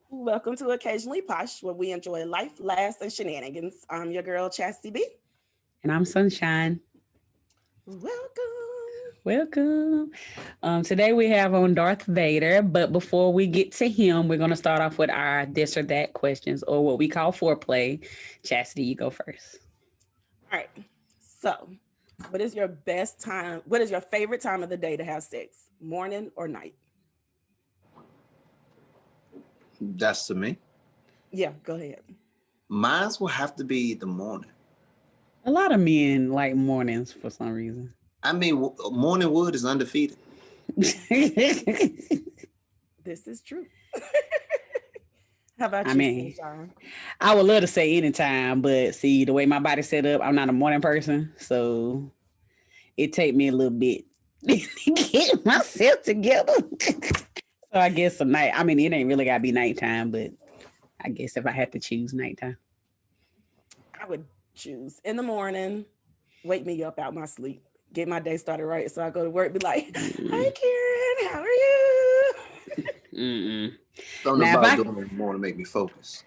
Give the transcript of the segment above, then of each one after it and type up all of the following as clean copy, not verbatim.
Welcome to Occasionally Posh, where we enjoy life, laughs, and shenanigans. I'm your girl, Chastity B. And I'm Sunshine. Welcome. Welcome. Today we have on Darth Vader, but before we get to him, we're going to start off with our this or that questions, or what we call foreplay. Chastity, you go first. All right. So, what is your best time? What is your favorite time of the day to have sex? Morning or night? That's to me. Yeah, go ahead. Mine will have to be the morning. A lot of men like mornings for some reason. I mean, morning wood is undefeated. This is true. How about I you, mean, Sunshine? I would love to say anytime, but see, the way my body's set up, I'm not a morning person. So it take me a little bit to get myself together. So I guess a night. I mean, it ain't really gotta be nighttime, but I guess if I had to choose nighttime. I would choose in the morning, wake me up out my sleep, get my day started right. So I go to work, be like, "Hi, Karen, how are you?" Something Now, about doing it in the morning make me focus.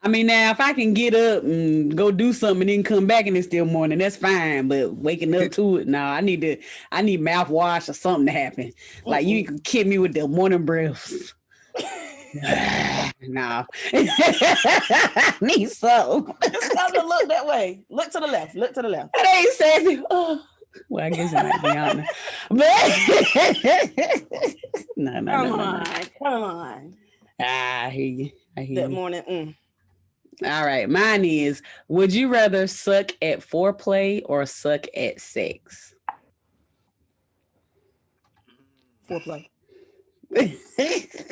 I mean, now if I can get up and go do something and then come back and it's still morning, that's fine. But waking up to it, no, I need mouthwash or something to happen. Like you can kid me with the morning breaths. No, I need something. Stop to look that way. Look to the left. Look to the left. It ain't sexy. Oh. Well, I guess it might be honest. But no. Come on. I hear you. That morning. All right. Mine is, would you rather suck at foreplay or suck at sex? Foreplay.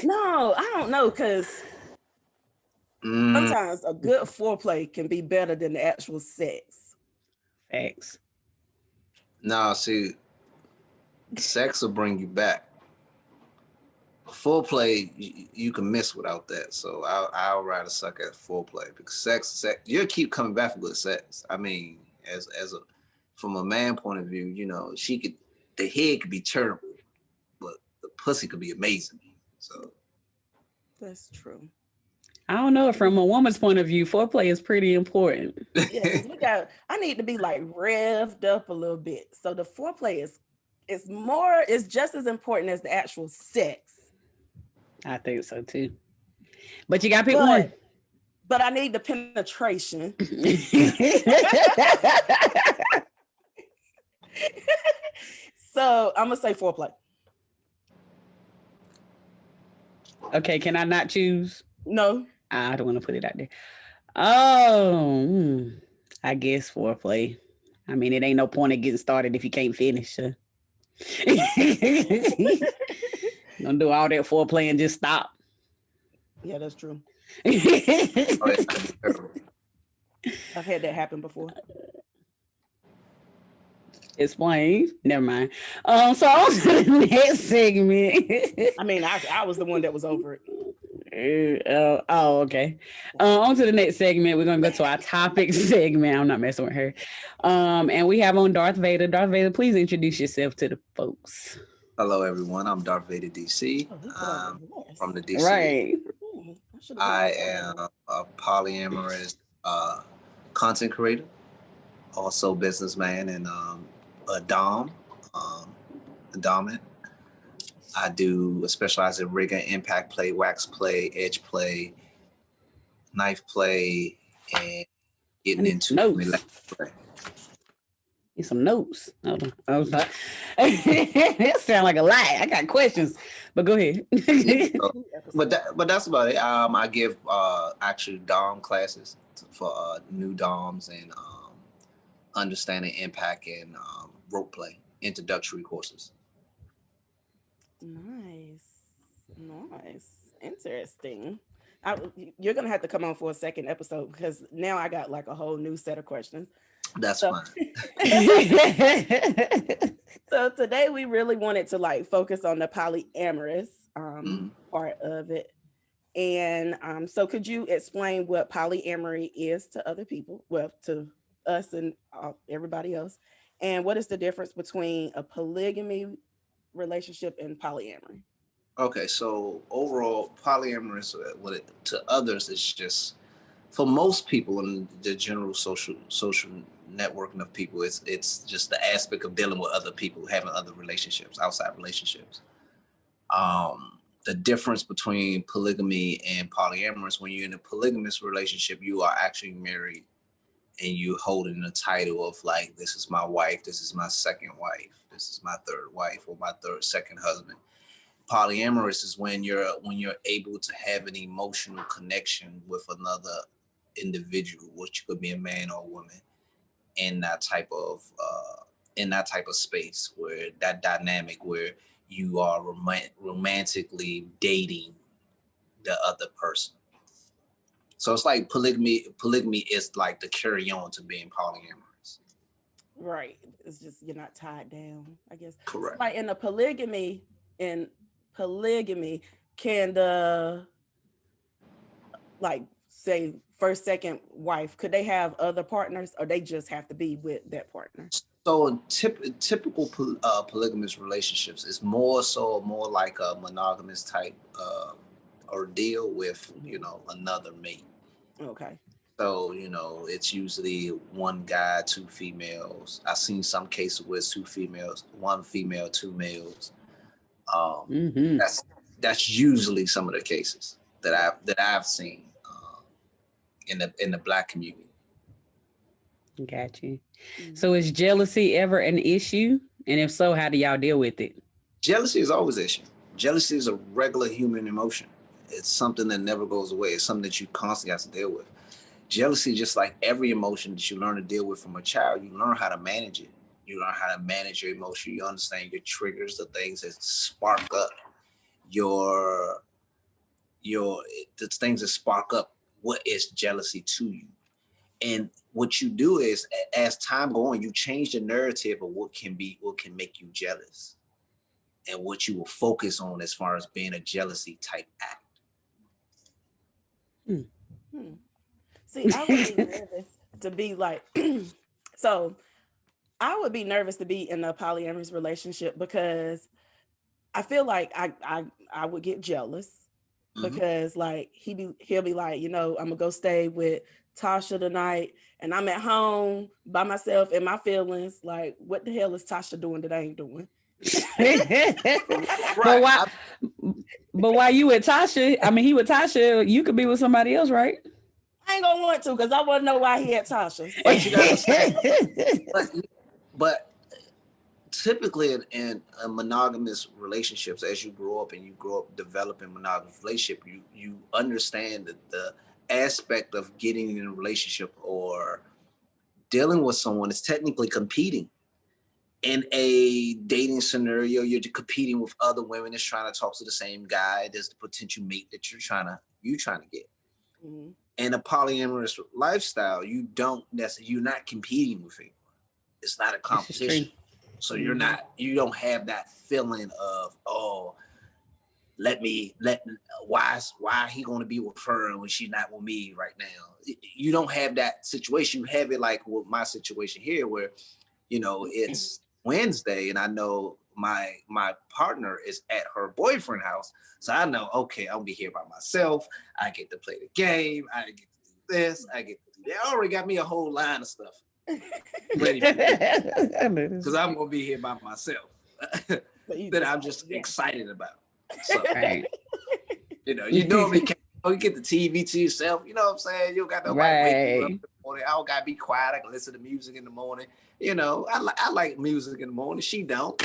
No, I don't know, because sometimes a good foreplay can be better than the actual sex. Facts. Nah, see, sex will bring you back. Foreplay, you can miss without that. So I'll rather suck at foreplay, because sex, you'll keep coming back for good sex. I mean, from a man point of view, you know, the head could be terrible, but the pussy could be amazing. So that's true. I don't know. From a woman's point of view, foreplay is pretty important. Yeah, I need to be like revved up a little bit. So the foreplay is just as important as the actual sex. I think so too. But you gotta pick one. But I need the penetration. So I'm gonna say foreplay. Okay, can I not choose? No. I don't want to put it out there. Oh, I guess foreplay. I mean, it ain't no point in getting started if you can't finish. So. Don't do all that foreplay and just stop. Yeah, that's true. I've had that happen before. Explain. Never mind. So on to the next segment. I mean, I was the one that was over it. Okay. On to the next segment. We're gonna go to our topic segment. I'm not messing with her. And we have on Darth Vader. Darth Vader, please introduce yourself to the folks. Hello, everyone. I'm DarthVaderDC. From the DC. Right. I am a polyamorous content creator, also businessman, and a dom, dominant. I specialize in rigger, impact play, wax play, edge play, knife play, and getting into play. Need some notes. I was like, that sound like a lie. I got questions, but go ahead. But that's about it. I give actually dom classes for new doms and understanding impact and rope play, introductory courses. Nice. Interesting. You're gonna have to come on for a second episode because now I got like a whole new set of questions. That's So, fine. so today we really wanted to like focus on the polyamorous Mhm. part of it. And so could you explain what polyamory is to other people? Well, to us and everybody else. And what is the difference between a polygamy relationship and polyamory? Okay, so overall, polyamorous to others is just for most people in the general social networking of people. It's just the aspect of dealing with other people, having other relationships, outside relationships. The difference between polygamy and polyamorous: when you're in a polygamous relationship, you are actually married and you holding the title of like, this is my wife, this is my second wife, this is my third wife, or my second husband. Polyamorous is when you're able to have an emotional connection with another individual, which could be a man or a woman, in that type of space, where that dynamic where you are romantically dating the other person. So it's like polygamy is like the carry on to being polyamorous. Right. It's just you're not tied down, I guess. So Correct. like in polygamy, can the like say first, second wife, could they have other partners or they just have to be with that partner? So in typical polygamous relationships, it's more like a monogamous type ordeal with another mate. Okay. So it's usually one guy, two females. I've seen some cases where it's two females, one female, two males. Mm-hmm. That's usually some of the cases that I've seen in the Black community. Got you. Mhm. So is jealousy ever an issue? And if so, how do y'all deal with it? Jealousy is always an issue. Jealousy is a regular human emotion. It's something that never goes away. It's something that you constantly have to deal with. Jealousy, just like every emotion that you learn to deal with from a child, you learn how to manage it. You learn how to manage your emotion. You understand your triggers, the things that spark up your the things that spark up what is jealousy to you. And what you do is, as time goes on, you change the narrative of what can make you jealous, and what you will focus on as far as being a jealousy type act. Hmm. See, I would be nervous to be like, so I would be nervous to be in a polyamorous relationship because I feel like I would get jealous Mm-hmm. because like he'll be like, I'm gonna go stay with Tasha tonight and I'm at home by myself and my feelings. Like, what the hell is Tasha doing that I ain't doing? But why? But while you with Tasha, he with Tasha, you could be with somebody else, right? I ain't gonna want to because I want to know why he had Tasha. But you gotta understand, but typically in monogamous relationships, as you grow up and you grow up developing monogamous relationship, you understand that the aspect of getting in a relationship or dealing with someone is technically competing. In a dating scenario, you're competing with other women that's trying to talk to the same guy. There's the potential mate that you're trying to get. Mm-hmm. In a polyamorous lifestyle, you're not competing with anyone. It's not a competition. So you don't have that feeling of, oh, why he going to be with her when she's not with me right now. You don't have that situation. You have it like with my situation here, where it's Wednesday and I know my partner is at her boyfriend house, so I know, okay, I'll be here by myself. I get to play the game. I get to do this. I get to do that. I already got me a whole line of stuff ready because I'm gonna be here by myself that I'm just excited about. So Right. you normally can't. You get the TV to yourself. You know what I'm saying? You don't got nobody waking you up in the morning. I don't gotta be quiet. I can listen to music in the morning. I like music in the morning. She don't.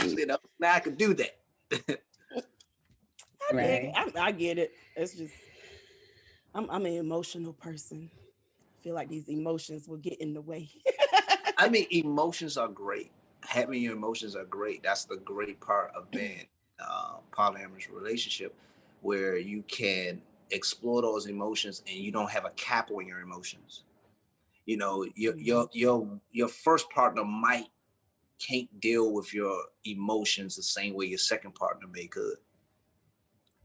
Now I can do that. I get it. It's just I'm an emotional person. I feel like these emotions will get in the way. Emotions are great. Having your emotions are great. That's the great part of being polyamorous relationship, where you can explore those emotions, and you don't have a cap on your emotions. You know, your first partner can't deal with your emotions the same way your second partner may could.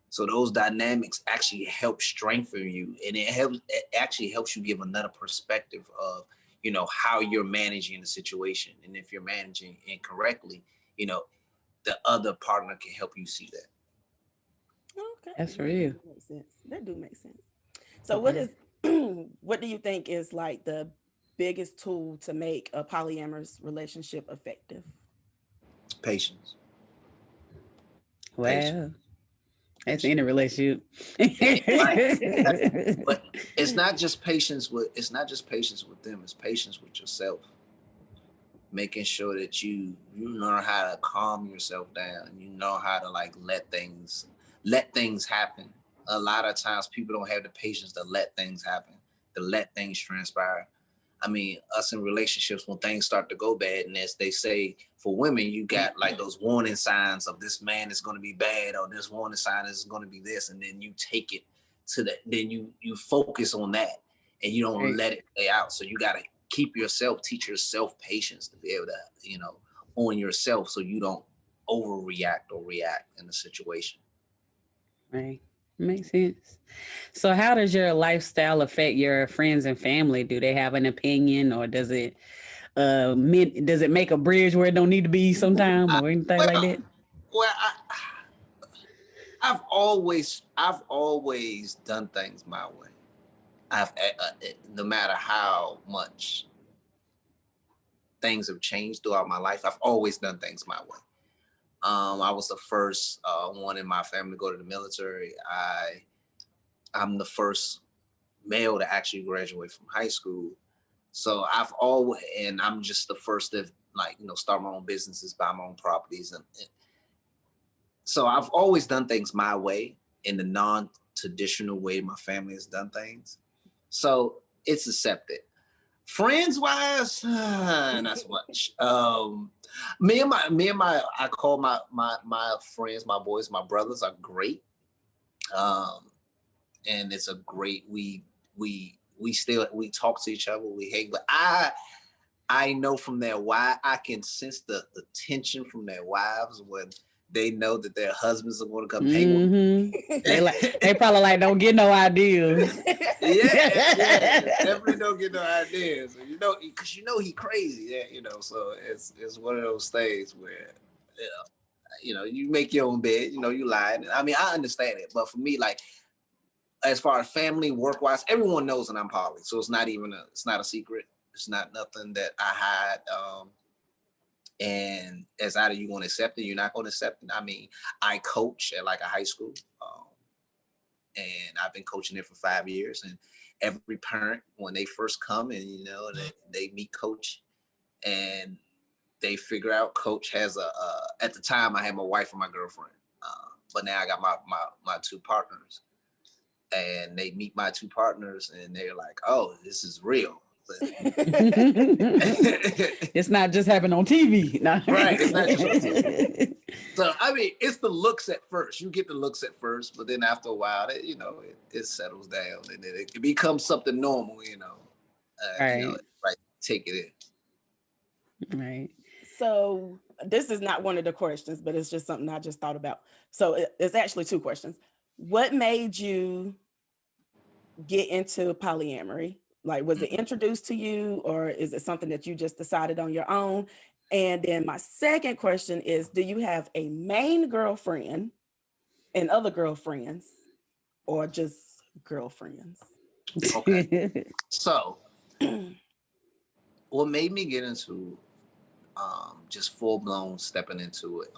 So those dynamics actually help strengthen you, and it actually helps you give another perspective of, you know, how you're managing the situation. And if you're managing incorrectly, you know, the other partner can help you see that. Okay, That's that do real. make sense. That do make sense. So what Okay. is what do you think is like the biggest tool to make a polyamorous relationship effective? Patience, patience, Wow. That's patience. in a relationship. Right. But it's not just patience with them, it's patience with yourself. Making sure that you know how to calm yourself down. You know how to like let things happen. A lot of times people don't have the patience to let things happen, to let things transpire. I mean, us in relationships, when things start to go bad, and as they say, for women, you got like those warning signs of this man is going to be bad, or this warning sign is going to be this, and then you take it to the, then you focus on that, and you don't Right. let it play out. So you got to teach yourself patience to be able to, you know, on yourself, so you don't overreact or react in the situation. Right. Makes sense. So how does your lifestyle affect your friends and family? Do they have an opinion, or does it make a bridge where it don't need to be sometime I, or anything like well, that? I've always done things my way. No matter how much things have changed throughout my life, I've always done things my way. I was the first one in my family to go to the military. I'm the first male to actually graduate from high school. So and I'm just the first to, like, you know, start my own businesses, buy my own properties, and so I've always done things my way, in the non-traditional way my family has done things. So it's accepted. Friends wise, not so much. I call my friends, my boys, my brothers are great. Um, and it's a great, we talk to each other, we hang, but I know from their wife, I can sense the tension from their wives when they know that their husbands are going to come hang with Mm-hmm. them. They probably like don't get no ideas. Yeah, definitely don't get no ideas. You know, because you know he crazy. Yeah, you know, so it's one of those things where, you know, you make your own bed. You know, you lie. I mean, I understand it, but for me, like, as far as family, work wise, everyone knows that I'm poly, so it's not a secret. It's not nothing that I hide. And as either you going to accept it, you're not going to accept it. I mean, I coach at like a high school, and I've been coaching it for 5 years. And every parent, when they first come and, you know, they meet coach, and they figure out coach has at the time I had my wife and my girlfriend, but now I got my two partners, and they meet my two partners and they're like, oh, this is real. It's not just happening on TV. No. Right, it's not just on TV. So I mean, it's the looks at first. You get the looks at first, but then after a while, you know, it settles down, and then it becomes something normal. You know, Right. right? Take it Right. So this is not one of the questions, but it's just something I just thought about. So it's actually two questions. What made you get into polyamory? Like, was it in. introduced to you, or is it something that you just decided on your own? And then my second question is, do you have a main girlfriend and other girlfriends, or just girlfriends? Okay, so what made me get into just full blown stepping into it?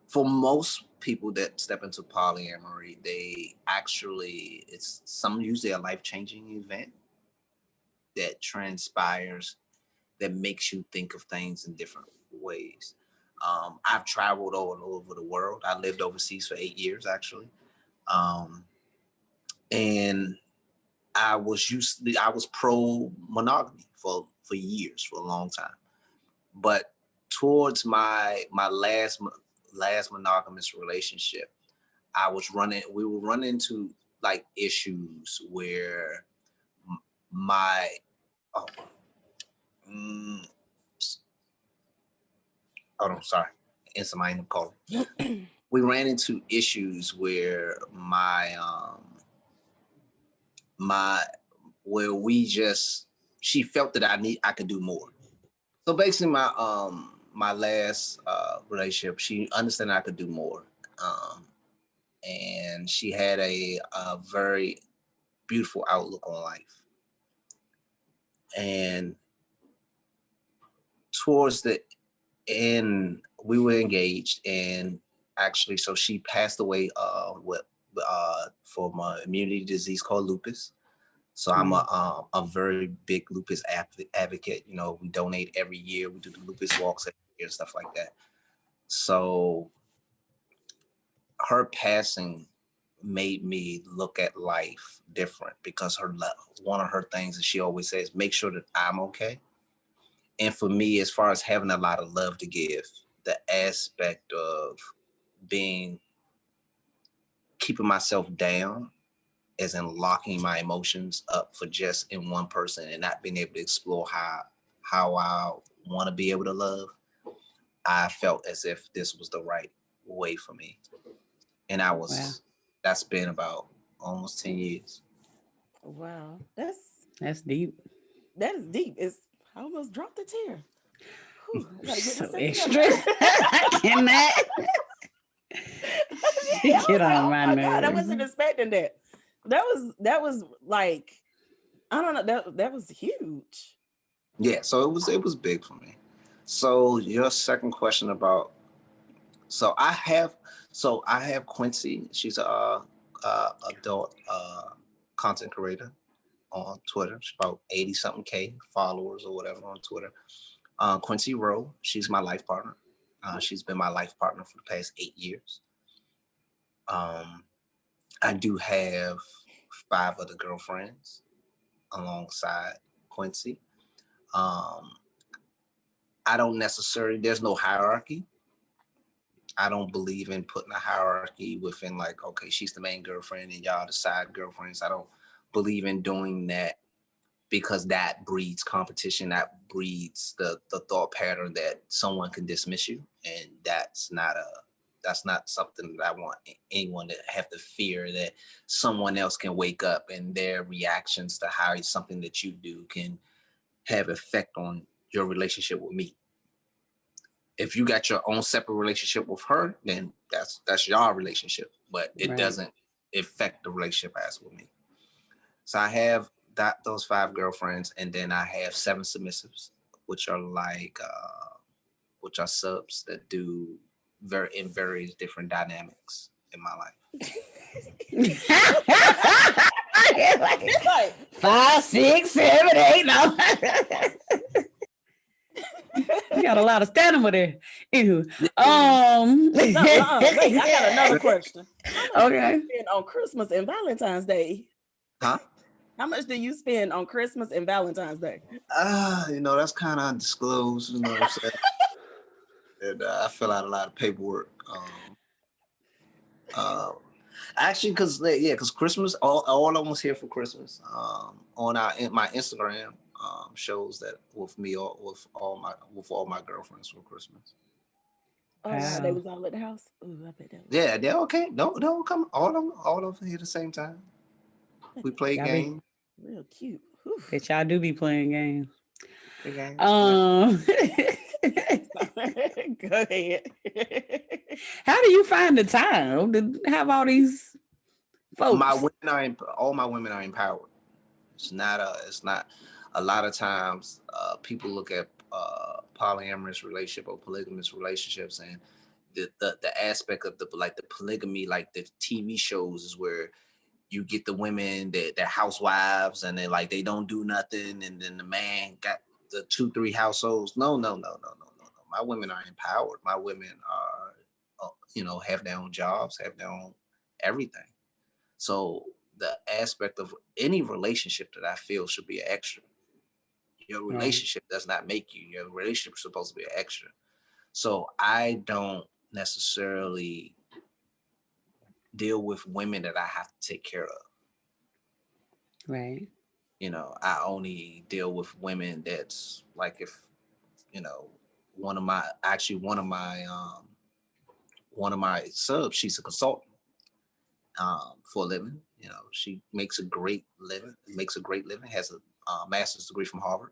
For most people that step into polyamory, they actually, it's some usually a life changing event that transpires, that makes you think of things in different ways. I've traveled all over the world. I lived overseas for 8 years actually, um, and I was pro monogamy for years, for a long time. But towards my last monogamous relationship, we were running into like issues where my, oh, hold on, sorry. Answer my call. We ran into issues where where she felt that I could do more. So basically my last relationship, she understood I could do more. And she had a very beautiful outlook on life. And towards the end, we were engaged, and actually, so she passed away from an immunity disease called lupus. So I'm a very big lupus advocate. You know, we donate every year. We do the lupus walks every year and stuff like that. So her passing made me look at life different, because one of her things that she always says, make sure that I'm okay. And for me, as far as having a lot of love to give, the aspect of keeping myself down, as in locking my emotions up for just in one person and not being able to explore how I want to be able to love, I felt as if this was the right way for me. And that's been about almost 10 years. Wow, That's deep. that is deep. I almost dropped a tear. Whew, I gotta get So myself extra. together. I cannot. Yeah, I Get was like, on oh my my God, I nerves. wasn't expecting that. That was like, I don't know, that was huge. Yeah, so it was big for me. So your second question about, so I have Quincy. She's a adult content creator on Twitter. She's about 80 something K followers or whatever on Twitter. Quincy Rowe, she's my life partner. She's been my life partner for the past 8 years. I do have 5 other girlfriends alongside Quincy. Um, I don't necessarily, there's no hierarchy. I don't believe in putting a hierarchy within, like, okay, she's the main girlfriend and y'all the side girlfriends. I don't believe in doing that, because that breeds competition. That breeds the thought pattern that someone can dismiss you. And that's not something that I want anyone to have to fear, that someone else can wake up and their reactions to how something that you do can have effect on your relationship with me. If you got your own separate relationship with her, then that's your relationship, but it doesn't affect the relationship as with me. So I have those 5 girlfriends, and then I have 7 submissives, which are which are subs that do various different dynamics in my life. It's like 5, 6, 7, 8. No. You got a lot of stamina there. Ew. wait, I got another question. How much do you Okay. spend on Christmas and Valentine's Day? Huh? How much do you spend on Christmas and Valentine's Day? That's kind of undisclosed, you know what I'm saying? And I fill out a lot of paperwork. Actually, because Christmas, all of us here for Christmas. On my Instagram shows that with me, with all my girlfriends for Christmas. Oh wow, they Wow. was all at the house. Ooh, I bet that was Yeah, they're okay. Don't come. All of them here at the same time. We play Y'all be games. real cute. Whew. that y'all do be playing games. Play games. Um Go ahead. how do you find the time to have all these folks? All my women are empowered. It's not a lot of times people look at polyamorous relationship or polygamous relationships, and the aspect of the polygamy, like the TV shows, is where you get the women that they're housewives and they don't do nothing, and then the man got the 2-3 households. No. My women are empowered. My women are have their own jobs, have their own everything. So the aspect of any relationship that I feel should be an extra. Your relationship does not make you. Your relationship is supposed to be an extra. So I don't necessarily deal with women that I have to take care of. Right. You know, I only deal with women that's like, if, you know, one of my subs, she's a consultant for a living. You know, she makes a great living, has a master's degree from Harvard,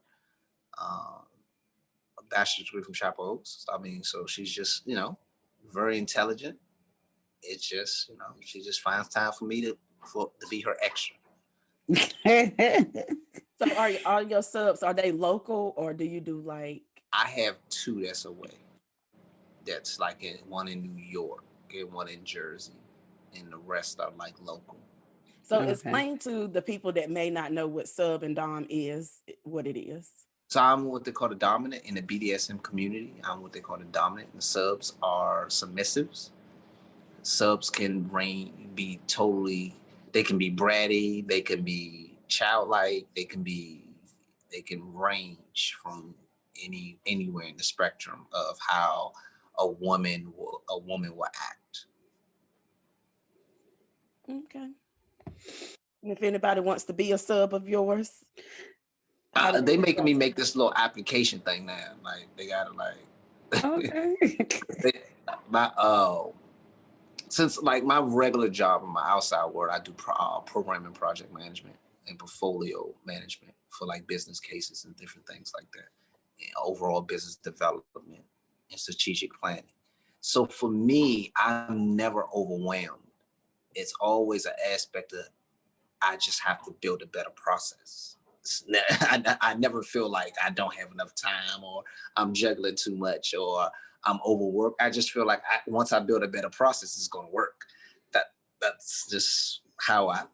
a bachelor's degree from Chapel Oaks. I mean, so she's just, you know, very intelligent. It's just, you know, she just finds time for me to be her extra. So are all your subs, are they local or do you do like? I have two that's away. That's like one in New York and one in Jersey, and the rest are like local. So Okay. explain to the people that may not know what sub and dom is, what it is. So I'm what they call the dominant in the BDSM community. I'm what they call the dominant, and the subs are submissives. Subs can be totally. They can be bratty. They can be childlike. They can range from anywhere in the spectrum of how a woman will act. Okay. And if anybody wants to be a sub of yours, They making me make this little application thing now. Like they gotta like. Okay. my since like my regular job in my outside world, I do programming, project management, and portfolio management for like business cases and different things like that, and overall business development and strategic planning. So for me, I'm never overwhelmed. It's always an aspect of I just have to build a better process. I never feel like I don't have enough time or I'm juggling too much or I'm overworked. I just feel like once I build a better process, it's going to work. That's just how I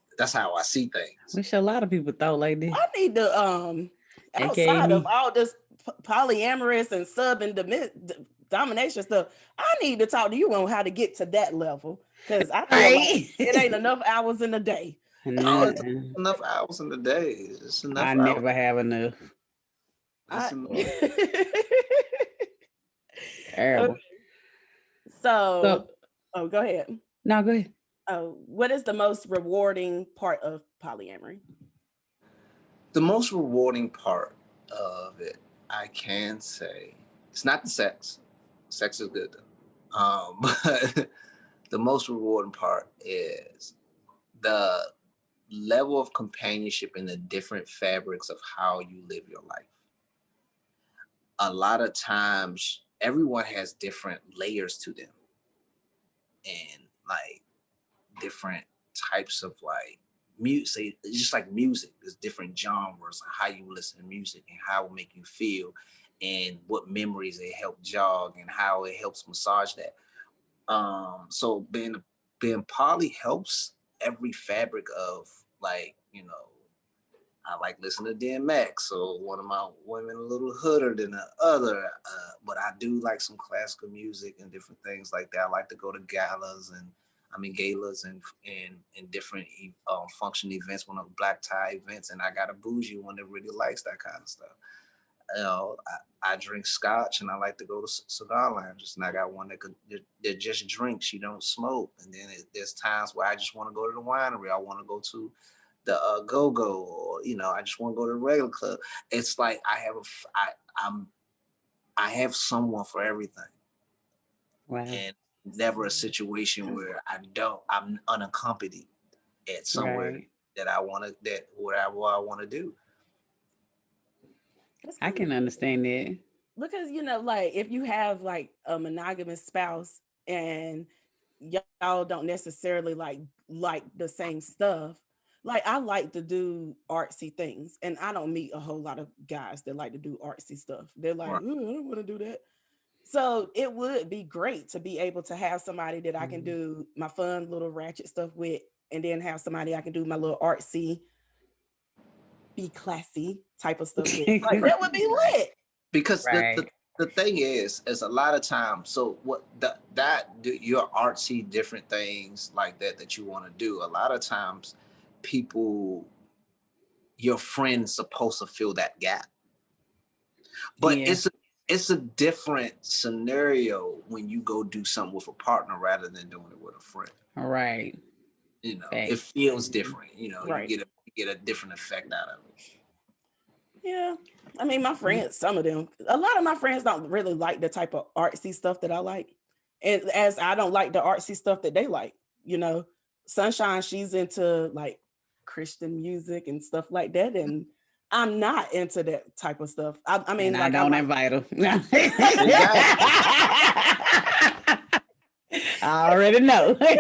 see things. Wish a lot of people thought like this. I need to outside of all this polyamorous and sub and domination stuff, I need to talk to you on how to get to that level, because I feel like it ain't enough hours in the day. No, it's enough hours in the day. It's enough. I never have enough. Terrible. So, oh, go ahead. No, go ahead. What is the most rewarding part of polyamory? The most rewarding part of it, I can say, it's not the sex. Sex is good though. But the most rewarding part is the level of companionship and the different fabrics of how you live your life. A lot of times, everyone has different layers to them, and like different types of like music. Just like music, there's different genres and how you listen to music and how it make you feel, and what memories it help jog and how it helps massage that. So being poly helps every fabric of like, you know, I like listening to DMX, so one of my women a little hooder than the other, but I do like some classical music and different things like that. I like to go to galas and different function events, one of black tie events, and I got a bougie one that really likes that kind of stuff. You know, I drink scotch and I like to go to cigar lounges, and I got one that just drinks. She don't smoke. And then there's times where I just want to go to the winery. I want to go to the go-go, or you know, I just want to go to the regular club. It's like I have someone for everything. Wow. And never a situation where I'm unaccompanied at somewhere that I want to whatever I want to do. I can understand that. Because, you know, like if you have like a monogamous spouse and y'all don't necessarily like the same stuff. Like I like to do artsy things, and I don't meet a whole lot of guys that like to do artsy stuff. They're like, I don't want to do that. So it would be great to be able to have somebody that I can do my fun little ratchet stuff with, and then have somebody I can do my little artsy, be classy type of stuff with. Like that would be lit. Because the thing is a lot of times, so what your artsy different things like that you want to do, a lot of times your friend's supposed to fill that gap. But it's a different scenario when you go do something with a partner rather than doing it with a friend. All right. You know, Fact. it feels different. You know, Right. you get a different effect out of it. Yeah. I mean, my friends, some of them, a lot of my friends don't really like the type of artsy stuff that I like. And as I don't like the artsy stuff that they like, you know, Sunshine, she's into like Christian music and stuff like that. And I'm not into that type of stuff. I mean, And I like I don't like invite them. Exactly. I already know. sometimes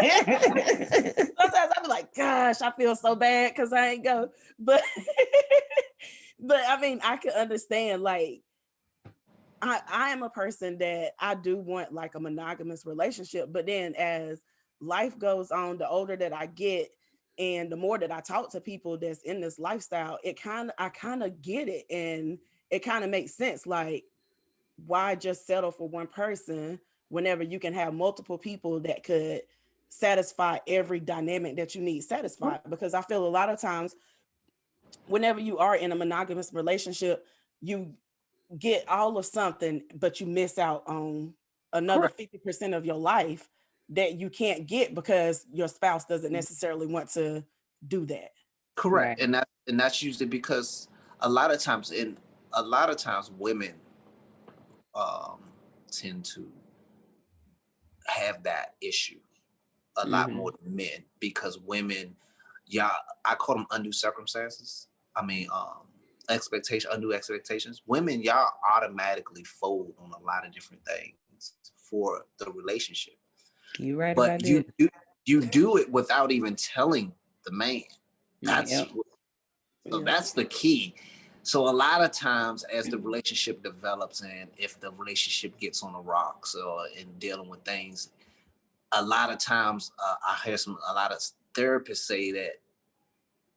I be like, gosh, I feel so bad because I ain't go. But but I mean, I can understand like I am a person that I do want like a monogamous relationship, but then as life goes on, the older that I get and the more that I talk to people that's in this lifestyle, I kind of get it and it kind of makes sense. Like, why just settle for one person whenever you can have multiple people that could satisfy every dynamic that you need satisfied? Because I feel a lot of times whenever you are in a monogamous relationship, you get all of something, but you miss out on another Correct. 50% of your life that you can't get because your spouse doesn't necessarily want to do that. Correct. Right. And that's usually because a lot of times women um tend to have that issue a lot Mm-hmm. more than men because women, yeah, I call them undue circumstances. I mean, undue expectations. Women, y'all automatically fold on a lot of different things for the relationship, You right but about that. you do it without even telling the man. That's Yep. so Yeah. that's the key. So a lot of times, as the relationship develops, and if the relationship gets on the rocks or in dealing with things, a lot of times I hear a lot of therapists say that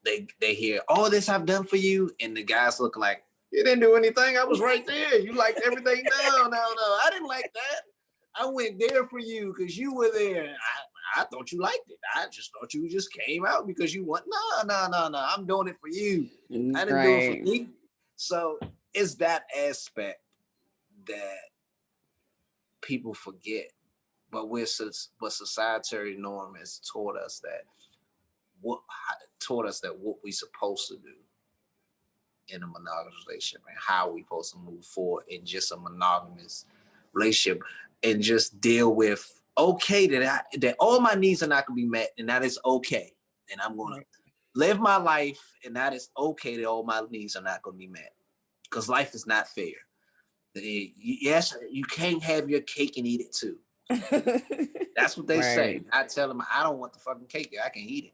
they hear all this I've done for you, and the guys look like you didn't do anything. I was right there. You liked everything. No, I didn't like that. I went there for you because you were there. I thought you liked it. I just thought you just came out because you want. No. I'm doing it for you. I didn't do it for Right. me. So it's that aspect that people forget. But but societary norm has what taught us that what we supposed to do in a monogamous relationship and how we supposed to move forward in just a monogamous relationship and just deal with okay that all my needs are not gonna be met and that is okay. And I'm gonna Right. live my life and that is okay that all my needs are not gonna be met. Because life is not fair. Yes, you can't have your cake and eat it too. That's what they say. Right. I tell them I don't want the fucking cake. I can eat it.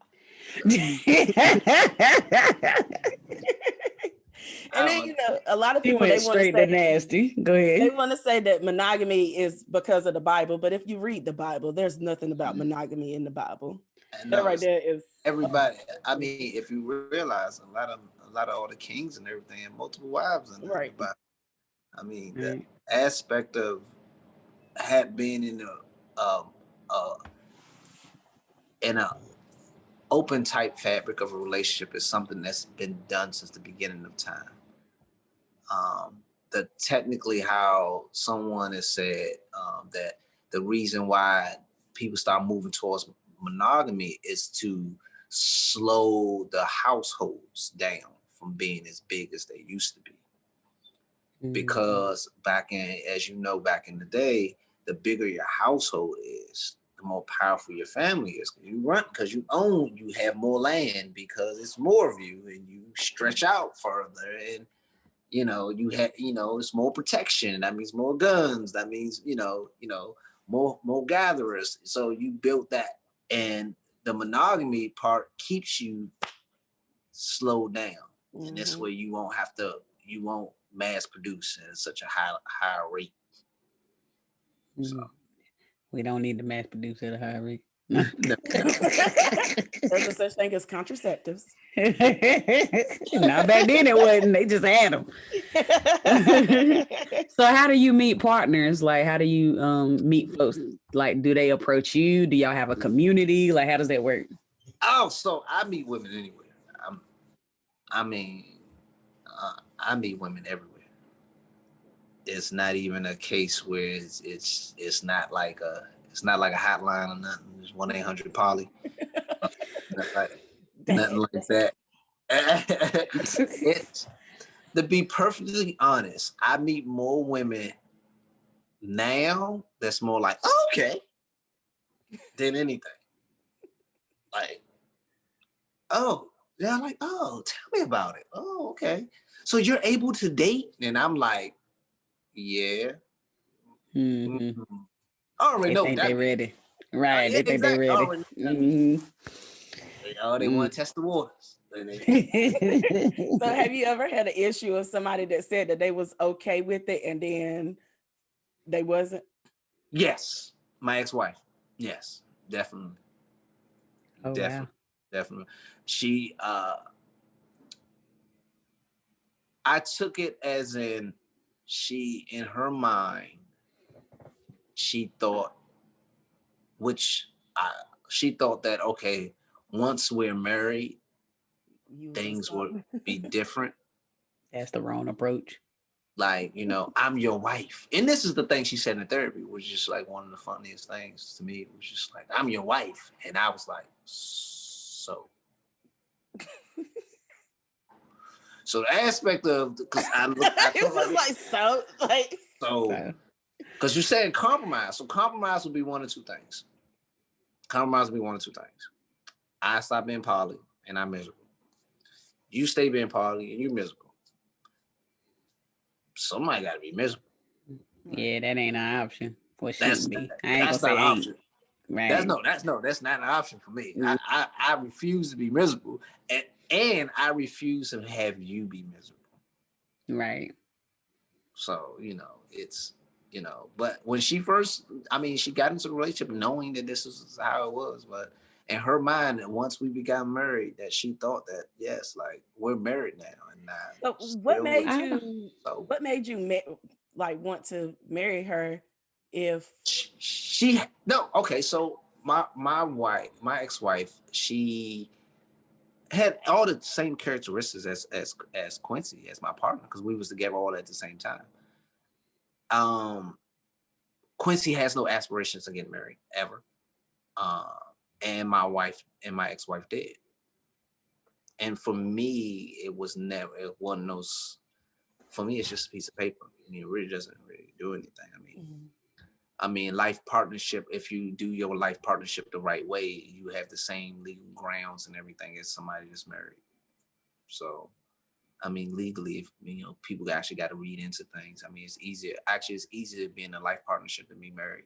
I And don't then want a lot of He people went straight to nasty. Go they ahead. want to say that monogamy is because of the Bible, but if you read the Bible, there's nothing about mm, monogamy in the Bible. I That know right it's there is everybody. I mean, if you realize a lot of all the kings and everything and multiple wives in the right. Bible. I mean, the Right. aspect of had been um, uh, in a open type fabric of a relationship is something that's been done since the beginning of time. The technically how someone has said that the reason why people start moving towards monogamy is to slow the households down from being as big as they used to be. Mm-hmm. Because as you know, back in the day, the bigger your household is, the more powerful your family is. Because you have more land because it's more of you, and you stretch out further, and it's more protection. That means more guns. That means more gatherers. So you built that, and the monogamy part keeps you slowed down, and this Hmm. way you won't mass produce at such a high rate. So Mm-hmm. We don't need to mass produce at a high rate. no, There's a such thing as contraceptives. Not back then it wasn't. They just had them. So how do you meet partners? Like how do you meet folks? Like do they approach you? Do y'all have a community? Like how does that work? so I meet women anywhere. I mean, I meet women everywhere. it's not even a case where it's not like a hotline or nothing. It's 1-800-Poly. Nothing Dang. like that. It's, to be perfectly honest, I meet more women now that's more like, okay, than anything. Like, oh, yeah, like, oh, tell me about it. Oh, okay. So you're able to date? And I'm like, yeah. Mhm. I already They know what think that they means. ready. Right. Yeah, They think they exactly. I ready. already know that. Mhm. They want to test the waters. So have you ever had an issue of somebody that said that they was okay with it and then they wasn't? Yes, my ex-wife. Yes, definitely. Oh wow. Definitely. She I took it as in she, in her mind, she thought, which she thought that, okay, once we're married, You was things would something. be different. That's the wrong approach. Like, I'm your wife. And this is the thing she said in therapy, was just like one of the funniest things to me. It was just like, I'm your wife. And I was like, so. So the aspect of, because I It was just like so, like so, because you said compromise. So compromise would be one of two things. Compromise would be one of two things. I stop being poly and I'm miserable. You stay being poly and you're miserable. Somebody got to be miserable. Yeah, that ain't an option. Or That's shouldn't be. I ain't gonna that's not say an ain't. option. Right. That's not an option for me. I refuse to be miserable, and I refuse to have you be miserable. Right. So it's but when she first, she got into the relationship knowing that this is how it was, but in her mind, that once we became married, that she thought that yes, like we're married now, and so still with so what made you like want to marry her if she no okay. So my ex-wife, she had all the same characteristics as Quincy, as my partner, because we was together all at the same time. Um, Quincy has no aspirations to get married ever, uh, and my ex-wife did. And for me, it wasn't those. For me, it's just a piece of paper. It really doesn't really do anything. Life partnership. If you do your life partnership the right way, you have the same legal grounds and everything as somebody that's married. So legally, if people actually got to read into things. It's easier. Actually, it's easier to be in a life partnership than be married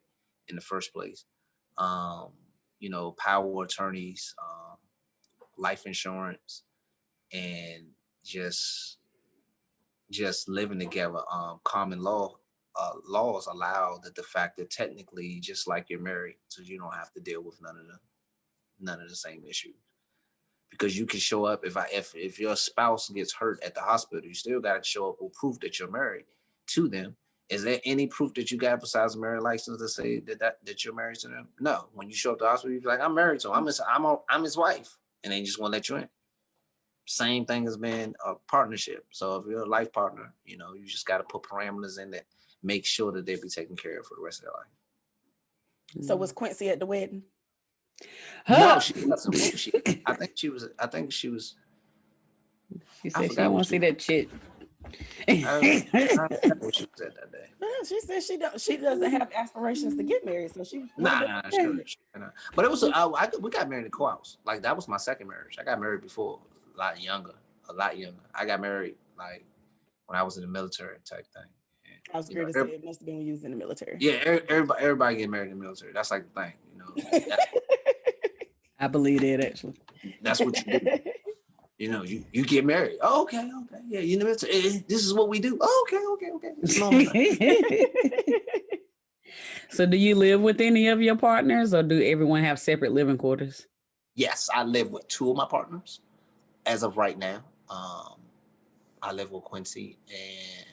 in the first place. Power attorneys, life insurance, and just living together. Common laws allow the fact that technically, just like you're married, so you don't have to deal with none of the same issues. Because you can show up if your spouse gets hurt at the hospital, you still got to show up with proof that you're married to them. Is there any proof that you got besides a marriage license to say that you're married to them? No. When you show up to the hospital, you're like, I'm married to him. I'm his wife, and they just want to let you in. Same thing as being a partnership. So if you're a life partner, you just got to put parameters in that make sure that they be taken care of for the rest of their life. so was Quincy at the wedding? No, she wasn't. I think she was. I think she was. She I said she forgot don't what want to see that shit. I forgot what she was at that day. She said she doesn't have aspirations to get married, so she Nah, sure. But it was we got married in co-house. Like that was my second marriage. I got married before, a lot younger. I got married like when I was in the military type thing. And, I was going to say it must have been when you was in the military. yeah, everybody get married in the military. That's like the thing, I believe that actually. That's what you do. You get married. Oh, okay. Yeah, you know, this is what we do. Oh, okay. It's normal. So do you live with any of your partners or do everyone have separate living quarters? Yes, I live with two of my partners as of right now. I live with Quincy and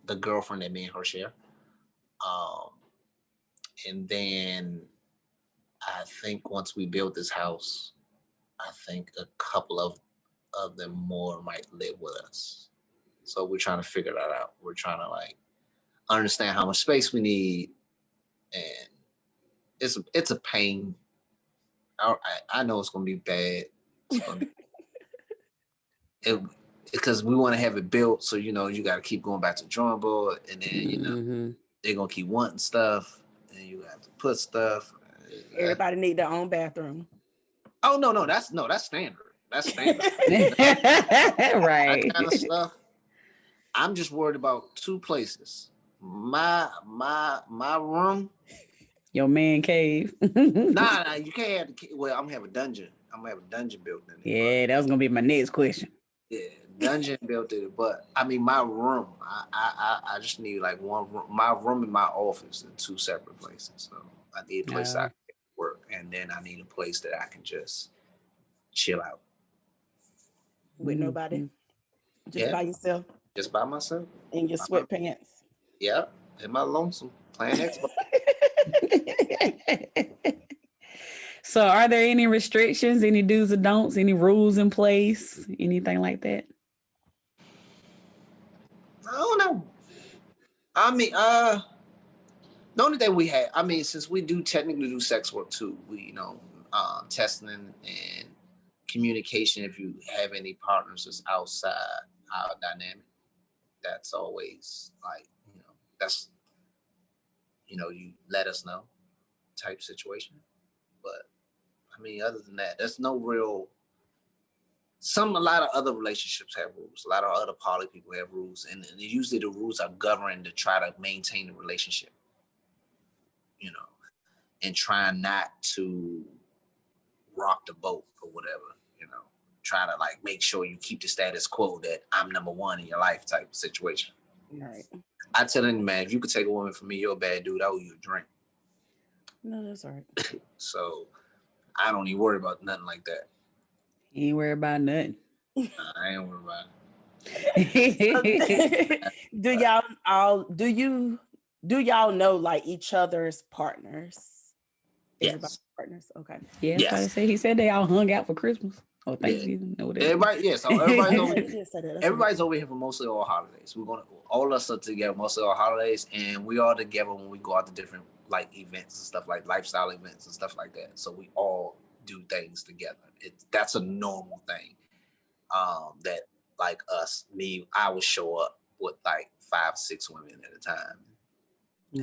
the girlfriend that me and her share. Um, and then I think once we build this house, I think a couple of them more might live with us. So we're trying to figure that out. We're trying to understand how much space we need, and it's a pain. I know it's gonna be bad. It's gonna be, because we want to have it built, so you got to keep going back to the drawing board, and then they're gonna keep wanting stuff, and you have to put stuff. Everybody need their own bathroom. Oh no, that's standard. That's standard. Right. That kind of stuff. I'm just worried about two places. My room. Your man cave. Nah, you can't have well, I'm gonna have a dungeon. I'm gonna have a dungeon built in it. Yeah, that was gonna be my next question. Yeah, dungeon built in it. But I mean my room. I just need like one room. My room and my office in two separate places. So I need a place that I can work, and then I need a place that I can just chill out. With nobody. Just by yourself. Just by myself. In your sweatpants. Yeah, in my lonesome playing Xbox. So are there any restrictions, any do's or don'ts, any rules in place, anything like that? I don't know. I mean, the only thing we had, I mean, since we do technically do sex work too, we, testing and communication, if you have any partners that's outside our dynamic, that's always like, that's, you let us know type situation. But I mean, other than that, there's no real, a lot of other relationships have rules. A lot of other poly people have rules. And usually the rules are governed to try to maintain the relationship, and trying not to rock the boat or whatever, try to like make sure you keep the status quo that I'm number one in your life type situation. Right. I tell any man, if you could take a woman from me, you're a bad dude. I owe you a drink. No, that's all right. So I don't even worry about nothing like that. You ain't worry about nothing. I ain't worried about it. Do y'all know like each other's partners? Yes. Partners. Okay. Yeah, yes. He said they all hung out for Christmas. Oh, Thanksgiving. Yeah. Everybody, so everybody's over here for mostly all holidays. All of us are together mostly all holidays, and we all together when we go out to different like events and stuff, like lifestyle events and stuff like that. So we all do things together. That's a normal thing. That like I would show up with like 5-6 women at a time.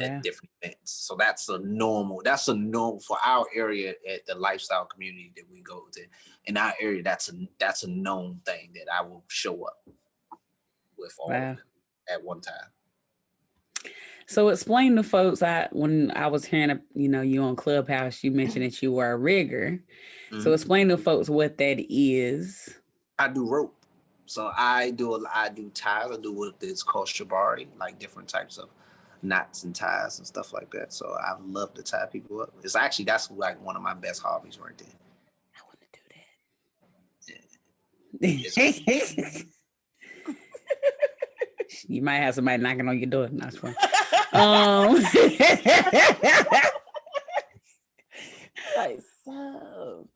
At different events. So that's a normal for our area at the lifestyle community that we go to. In our area, that's a known thing that I will show up with all of them at one time. So explain to folks, when I was hearing you on Clubhouse, you mentioned that you were a rigger. Mm-hmm. So explain to folks what that is. I do rope. So I do ties. I do what is called shibari, like different types of knots and ties and stuff like that. So I love to tie people up. That's like one of my best hobbies right there. I want to do that. You might have somebody knocking on your door. That's fine. So.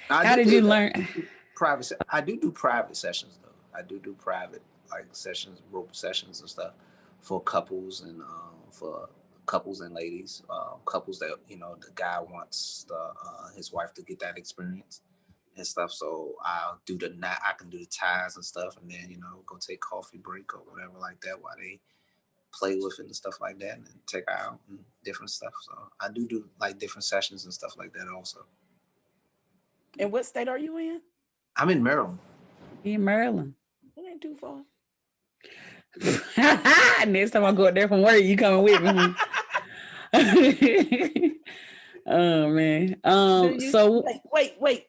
How did you learn? Private. I do private sessions though. I do private like sessions, rope sessions and stuff for couples and ladies, couples that the guy wants his wife to get that experience and stuff. So I'll do I can do the ties and stuff, and then go take coffee break or whatever like that while they play with it and stuff like that, and take her out and different stuff. So I do like different sessions and stuff like that also. And what state are you in? I'm in Maryland. In Maryland. It ain't too far. Next time I go up there from work, you coming with me? Oh man. So wait.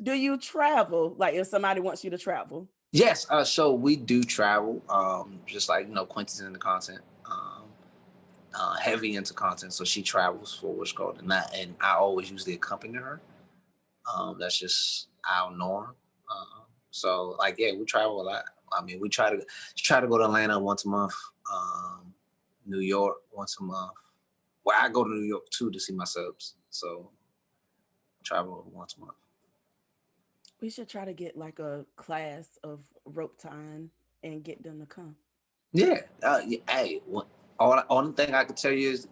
Do you travel? Like if somebody wants you to travel? Yes. So we do travel. Just like Quincy's into content. Heavy into content. So she travels for what's called and I always usually accompany her. That's just our norm. So like we travel a lot. I mean, we try to go to Atlanta once a month, New York once a month. Well, I go to New York too to see my subs. So travel once a month. We should try to get like a class of rope tying and get them to come? Yeah. Hey, only thing I can tell you is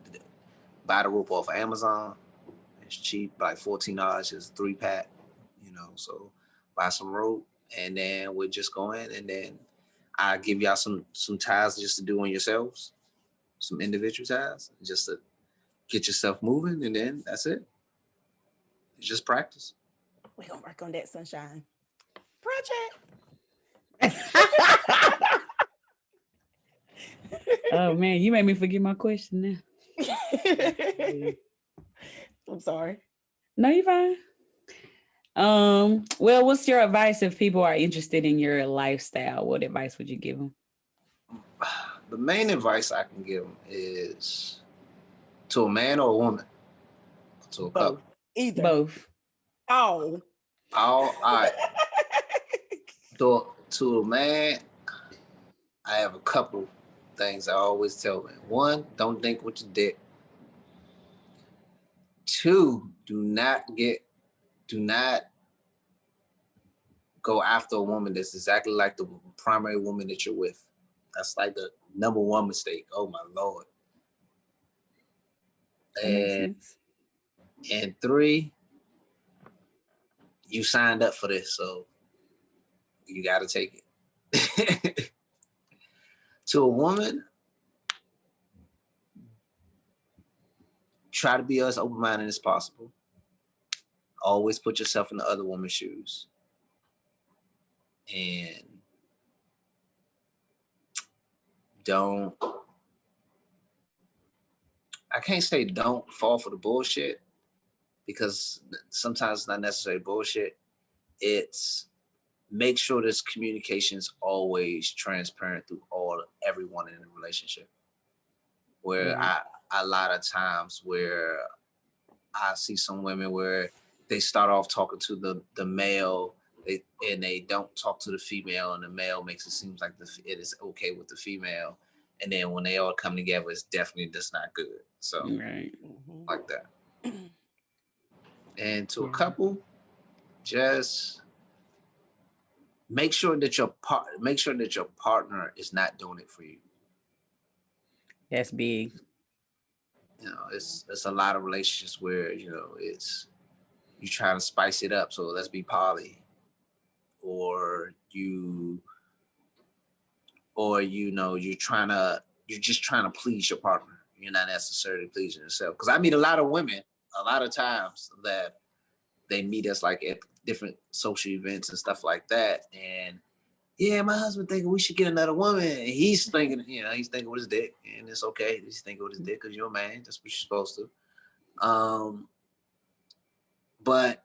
buy the rope off of Amazon. It's cheap, like $14. It's a 3-pack. So buy some rope, and then we'll just go in, and then I give y'all some ties just to do on yourselves, some individual ties, just to get yourself moving, and then that's it. It's just practice. We're gonna work on that, Sunshine Project. Oh man, you made me forget my question now. I'm sorry. No, you're fine. Well, what's your advice if people are interested in your lifestyle? What advice would you give them? The main advice I can give them is to a man or a woman, to a couple. Either. Both. Oh. All right. To a man, I have a couple things I always tell men. One, don't think with your dick. Two, do not go after a woman that's exactly like the primary woman that you're with. That's like the number one mistake. Oh my Lord. And three, you signed up for this, so you got to take it. To a woman, try to be as open-minded as possible. Always put yourself in the other woman's shoes. And I can't say don't fall for the bullshit, because sometimes it's not necessarily bullshit. It's make sure this communication is always transparent through everyone in the relationship. Where a lot of times where I see some women where they start off talking to the male, and they don't talk to the female, and the male makes it seem like it is okay with the female, and then when they all come together, it's definitely just not good. So like that. And to a couple, just make sure that your partner is not doing it for you. That's big. It's a lot of relationships where it's you trying to spice it up. So let's be poly, or you're just trying to please your partner. You're not necessarily pleasing yourself. Because I meet a lot of women a lot of times that they meet us like at different social events and stuff like that, and my husband thinking we should get another woman. And he's thinking, he's thinking with his dick, and it's okay. He's thinking with his dick because you're a man. That's what you're supposed to. But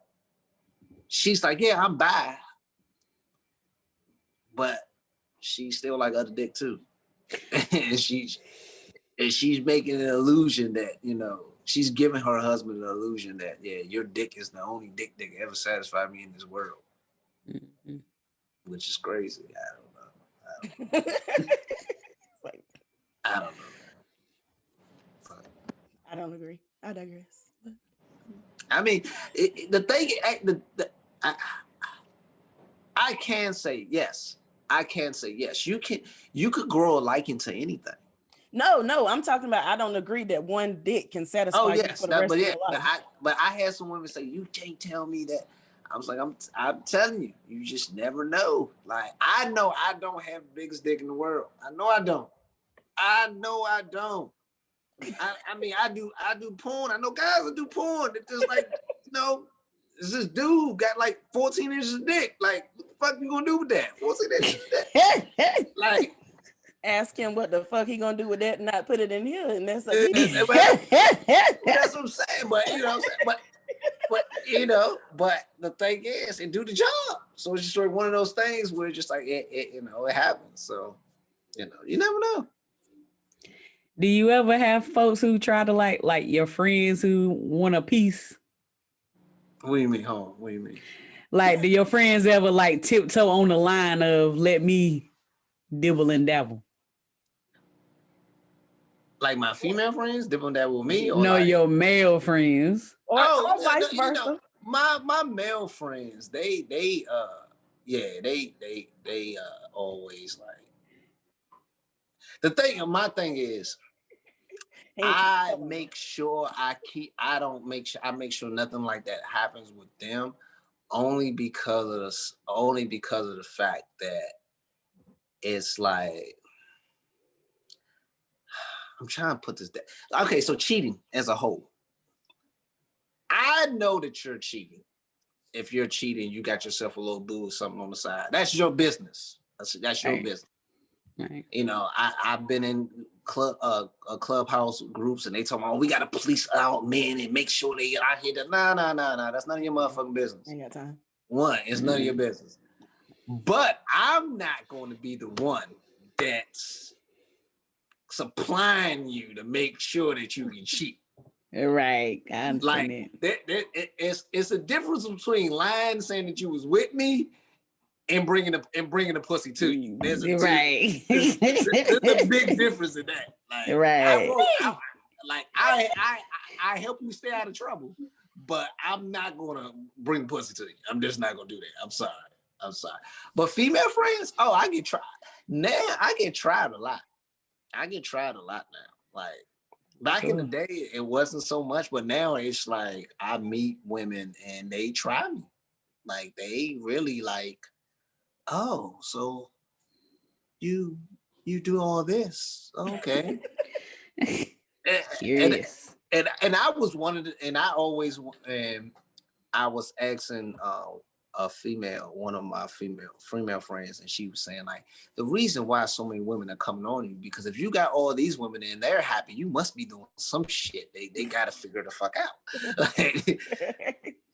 she's like, yeah, I'm bi, but she's still like other dick too, and she's making an illusion that she's giving her husband an illusion that your dick is the only dick that can ever satisfy me in this world, which is crazy. I don't know. I don't know. But, I don't agree. I digress. I mean, the thing, I can say yes. I can say yes. You could grow a liking to anything. No, I'm talking about I don't agree that one dick can satisfy you for the rest of your life. But I had some women say, you can't tell me that. I was like, I'm telling you, you just never know. Like, I know I don't have the biggest dick in the world. I know I don't. I mean, I do porn. I know guys that do porn. It's just like, it's this dude got like 14 inches of dick. Like, what the fuck you gonna do with that? 14 inches of dick. Like, ask him what the fuck he gonna do with that and not put it in here, and that's that's what I'm saying. But you know what I'm saying. But the thing is, it do the job. So it's just like one of those things where it's just like it happens. So you never know. Do you ever have folks who try to like your friends who want a piece? What do you mean, home? What do you mean? Like, do your friends ever like tiptoe on the line of let me dibble and dabble? Like my female friends dibble and dabble with me, or no, like your male friends, or vice versa. My male friends, they always like My thing is, I make sure I make sure nothing like that happens with them, only because of the fact that it's like, I'm trying to put this down. Okay, so cheating as a whole. I know that you're cheating. If you're cheating, you got yourself a little boo or something on the side. That's your business. That's your business. Right. You know, I've been in clubhouse groups and they talk about, oh, we got to police out men and make sure they out here. Nah. That's none of your motherfucking business. Ain't got time. One, it's none of your business. But I'm not going to be the one that's supplying you to make sure that you can cheat. Right. I understand like it's a difference between lying, saying that you was with me, and bringing the pussy to you. There's a right. there's a big difference in that. Like, right. I help you stay out of trouble, but I'm not gonna bring pussy to you. I'm just not gonna do that. I'm sorry. But female friends, oh, I get tried. Now I get tried a lot. Now. Like, back in the day, it wasn't so much, but now it's like I meet women and they try me. Like, they really like, oh, so you do all this. Okay. Curious. And I was I was asking one of my female friends, and she was saying, like, the reason why so many women are coming on you, because if you got all these women and they're happy, you must be doing some shit. They gotta figure the fuck out. Like,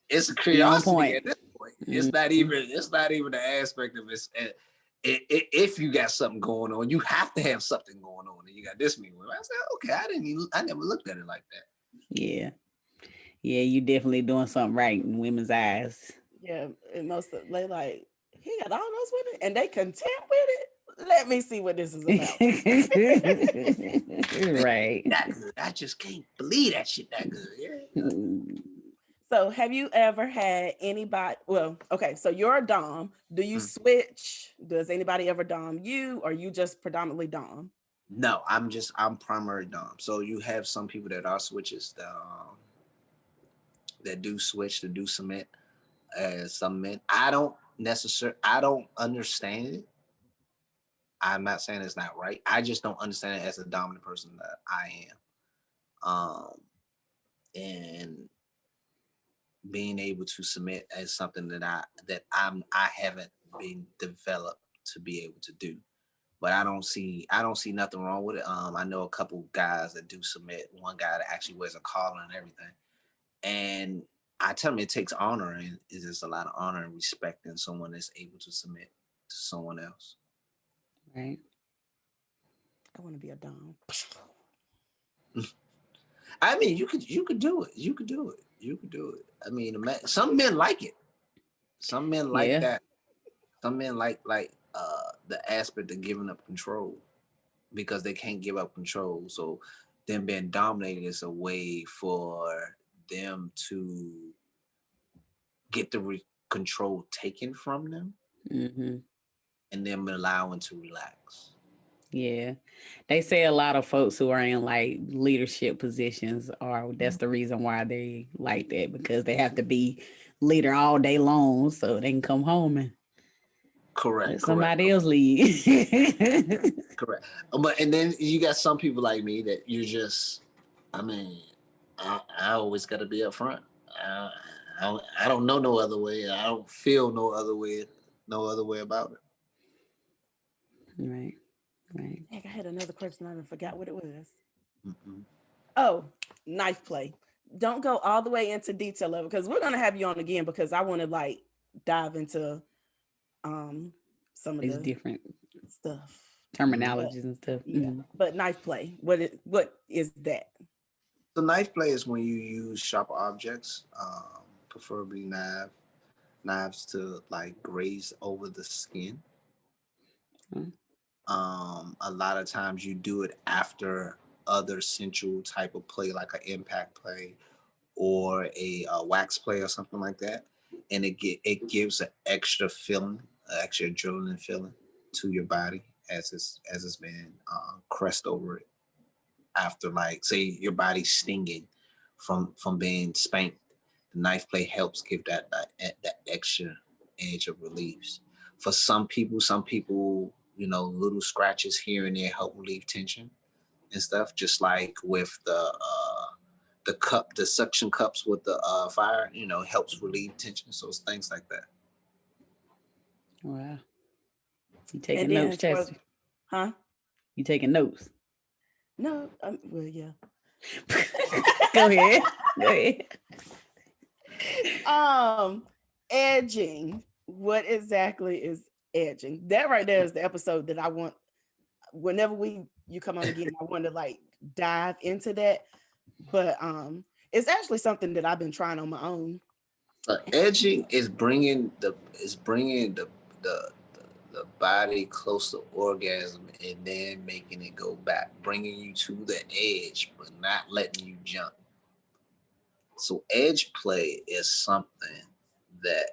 it's a curiosity at this point. It's not even the aspect of it. If you got something going on, you have to have something going on, and you got this many women. I said, okay, I never looked at it like that. Yeah, you definitely doing something right in women's eyes. Yeah, and they like, he got all those women and they content with it. Let me see what this is about. Right. That good. I just can't believe that shit that good. Yeah. So have you ever had anybody, well, okay, so you're a Dom. Do you switch? Does anybody ever Dom you, or you just predominantly Dom? No, I'm primary Dom. So you have some people that are switches that do switch, to do submit as some men. I don't understand it. I'm not saying it's not right. I just don't understand it as a dominant person that I am. And being able to submit as something that I haven't been developed to be able to do. But I don't see nothing wrong with it. I know a couple guys that do submit. One guy that actually wears a collar and everything. And I tell them it takes honor, and it's just a lot of honor and respect in someone that's able to submit to someone else. Right. I want to be a Dom. I mean, you could do it. You could do it. I mean, some men like it. Some men like that. Some men like the aspect of giving up control, because they can't give up control. So them being dominated is a way for them to get the control taken from them, and them allowing to relax. Yeah, they say a lot of folks who are in like leadership positions that's the reason why they like that, because they have to be leader all day long so they can come home and let somebody else lead. Correct. But and then you got some people like me that you're just, I mean, I always got to be up front. I don't know no other way. I don't feel no other way about it. Right. Heck, I had another question. I forgot what it was. Oh, knife play. Don't go all the way into detail level, because we're gonna have you on again, because I want to like dive into some of these the different stuff, terminologies and stuff. Yeah, but knife play. What is that? So knife play is when you use sharp objects, preferably knives to like graze over the skin. A lot of times you do it after other sensual type of play, like an impact play or a wax play or something like that, and it gives an extra feeling, an extra adrenaline feeling to your body, as it's been crest over it after, like, say your body's stinging from being spanked. The knife play helps give that extra edge of relief. For some people, you know, little scratches here and there help relieve tension and stuff. Just like with the suction cups with the fire, you know, helps relieve tension. So it's things like that. Wow. You And taking then notes, as far as, Chester? huh? You taking notes? No, well, yeah. Go ahead. Go ahead. um, Edging. What exactly is edging? That right there is the episode that I want. Whenever you come on again, I want to like dive into that. But it's actually something that I've been trying on my own. Edging is bringing the the body close to orgasm and then making it go back, bringing you to the edge, but not letting you jump. So edge play is something that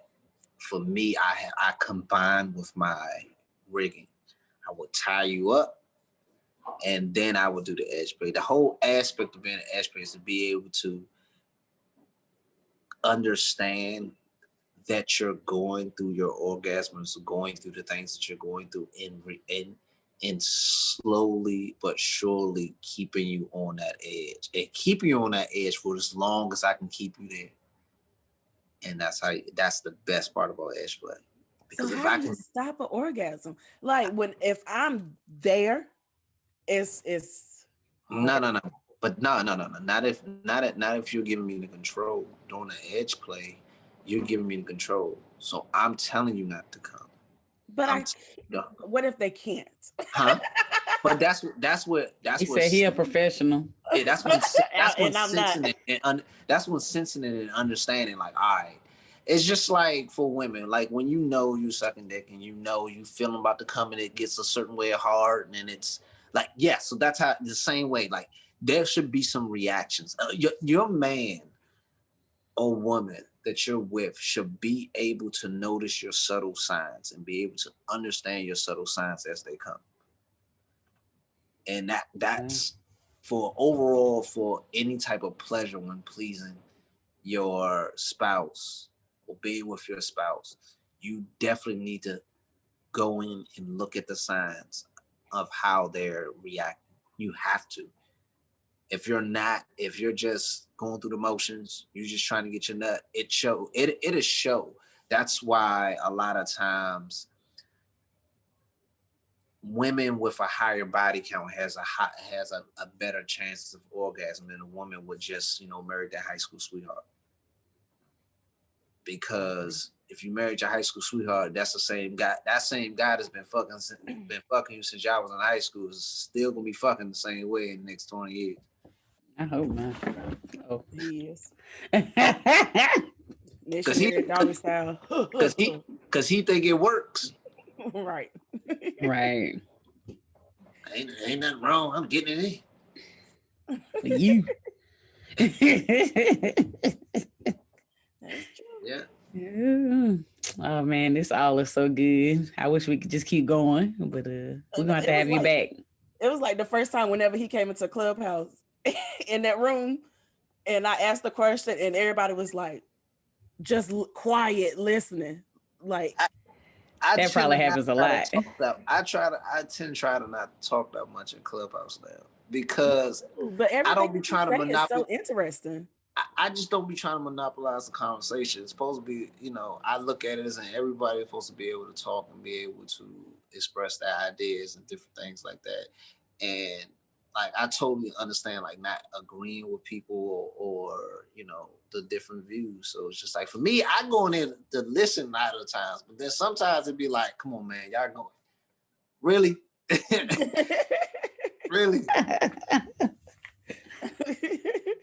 for me I combine with my rigging. I would tie you up and then I would do the edge play. The whole aspect of being an edge play is to be able to understand that you're going through your orgasms, going through the things that you're going through in slowly but surely keeping you on that edge and keeping you on that edge for as long as I can keep you there. And that's the best part about edge play. So Because if how I do you can stop an orgasm? Like if I'm there, it's no hard. no no but no not if you're giving me the control during the edge play, you're giving me the control. So I'm telling you not to come. But I'm no, what if they can't? huh? But that's what He said he a professional. yeah, that's when And I'm not. sensing it that's when sensing it and understanding, like, all right, it's just like for women, like when you know you sucking dick and you know you feeling about to come and it gets a certain way hard and then it's like, yeah, so that's how the same way, like there should be some reactions. Your man or woman that you're with should be able to notice your subtle signs and be able to understand your subtle signs as they come. And that's for overall, for any type of pleasure when pleasing your spouse or being with your spouse, you definitely need to go in and look at the signs of how they're reacting. You have to. If you're just going through the motions, you're just trying to get your nut, it'll show. That's why a lot of times women with a higher body count has a better chances of orgasm than a woman with just, you know, married that high school sweetheart. Because if you married your high school sweetheart, that's the same guy. That same guy that's been fucking you since y'all was in high school is still gonna be fucking the same way in the next 20 years. I hope not. Oh. He is Cause he, missionary doggy style. cause he think it works. Right. Right. Ain't nothing wrong. I'm getting it in. For you. That's true. Yeah. Yeah. Oh man, this all is so good. I wish we could just keep going, but we're gonna have to have you back. It was like the first time whenever he came into Clubhouse in that room, and I asked the question, and everybody was like, just quiet, listening. Like That probably happens a lot. I tend to try to not talk that much in Clubhouse now because but I don't everything be you trying to say is so monopolize. interesting. I just don't be trying to monopolize the conversation. It's supposed to be, you know, I look at it as everybody's supposed to be able to talk and be able to express their ideas and different things like that. And like I totally understand like not agreeing with people or you know the different views. So it's just like for me, I go in there to listen a lot of the times, but then sometimes it'd be like, come on, man, y'all going really, really.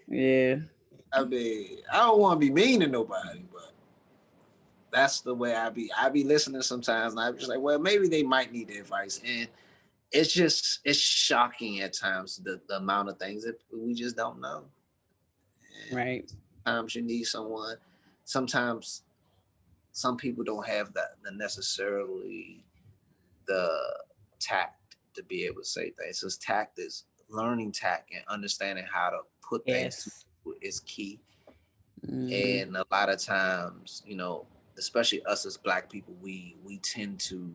Yeah. I mean, I don't want to be mean to nobody, but that's the way I be. I be listening sometimes, and I'm just like, well, maybe they might need advice, and it's shocking at times the amount of things that we just don't know. And Right. sometimes you need someone. Sometimes some people don't have the necessarily the tact to be able to say things. So tact is learning tact and understanding how to put things is key. And a lot of times, you know, especially us as Black people, we tend to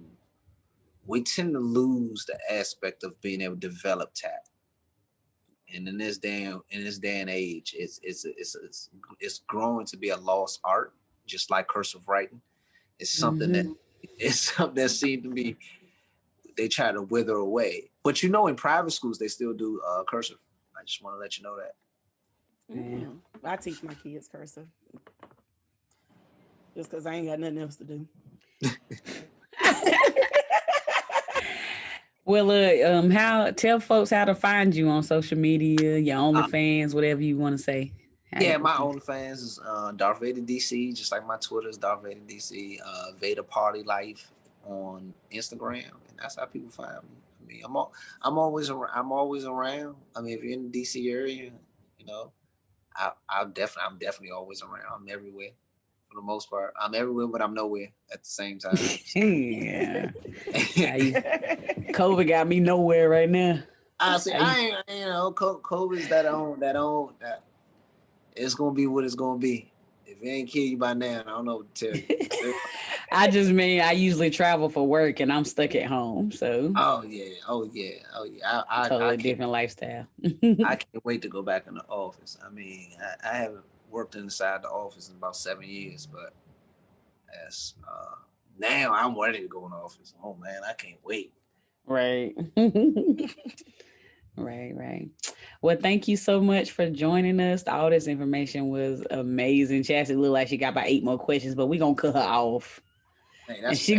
lose the aspect of being able to develop tact. And in this day and age, it's growing to be a lost art, just like cursive writing. It's something that seemed to be, they try to wither away. But you know, in private schools, they still do cursive. I just want to let you know that. I teach my kids cursive just because I ain't got nothing else to do. Well, tell folks how to find you on social media, your OnlyFans, whatever you want to say. My OnlyFans is DarthVaderDC, just like my Twitter is DarthVaderDC. Vader Party Life on Instagram, and that's how people find me. I mean, I'm always around. I mean, if you're in the DC area, you know, I'm definitely always around. I'm everywhere. For the most part, I'm everywhere, but I'm nowhere at the same time. Yeah. COVID got me nowhere right now. I ain't, you know, COVID's that it's gonna be what it's gonna be. If it ain't killed you by now, I don't know what to tell you. I just mean I usually travel for work and I'm stuck at home, so. Oh yeah. I totally different lifestyle. I can't wait to go back in the office. I mean, I haven't worked inside the office in about 7 years, but as now I'm ready to go in the office. Oh man, I can't wait. Right. Right. Well, thank you so much for joining us. All this information was amazing. Chastity looked like she got about 8 more questions, but we're gonna cut her off. Hey, and she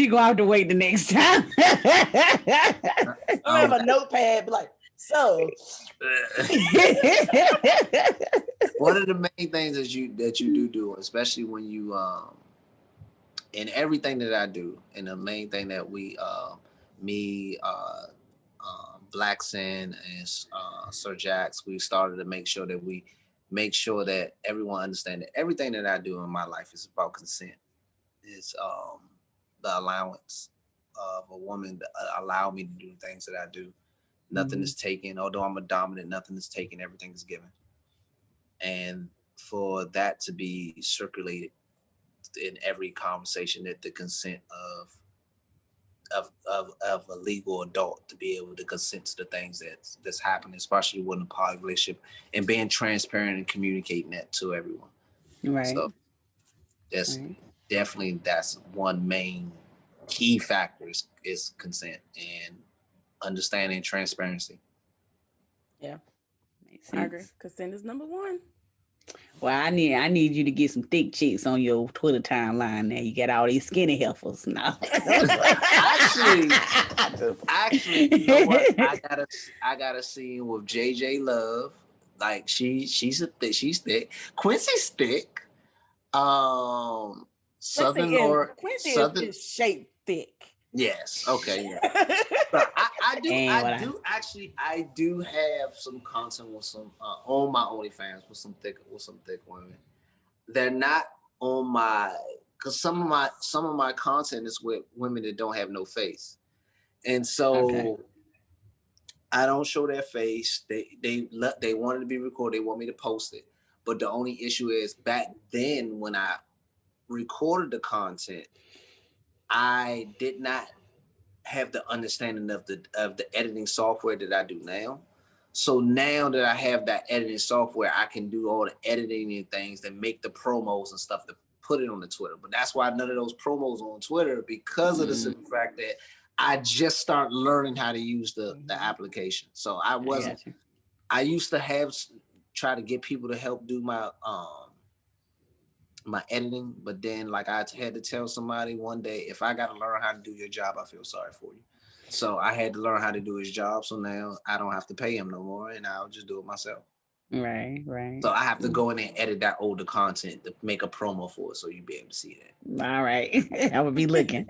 gonna have to wait the next time. I have a notepad, like, so. One of the main things that you do, especially when you in everything that I do, and the main thing that we Black Sin and Sir Jax, we started to make sure that everyone understands that everything that I do in my life is about consent. It's the allowance of a woman to allow me to do the things that I do. Nothing is taken. Although I'm a dominant, nothing is taken. Everything is given. And for that to be circulated in every conversation, that the consent of a legal adult to be able to consent to the things that's happening, especially with a poly relationship, and being transparent and communicating that to everyone. Right. So that's one main key factor is consent and understanding transparency. Yeah, I agree. Consent is number one. Well, I need you to get some thick chicks on your Twitter timeline. Now you got all these skinny heifers now. actually, you know what? I got a scene with JJ Love. Like she's thick. Quincy's thick. Southern Lord. Quincy is shaped thick. Yes. Okay. Yeah. But I do have some content with some on my OnlyFans with some thick women. They're not on my, because some of my content is with women that don't have no face, and so I don't show their face. They wanted to be recorded. They want me to post it, but the only issue is back then when I recorded the content, I did not have the understanding of the editing software that I do now. So now that I have that editing software, I can do all the editing and things that make the promos and stuff to put it on the Twitter. But that's why none of those promos on Twitter, because of the simple fact that I just started learning how to use the application. So I used to try to get people to help do my my editing, but then like I had to tell somebody one day, if I got to learn how to do your job, I feel sorry for you. So I had to learn how to do his job. So now I don't have to pay him no more, and I'll just do it myself. Right. So I have to go in and edit that older content to make a promo for it, so you'll be able to see that. All right, I would be looking.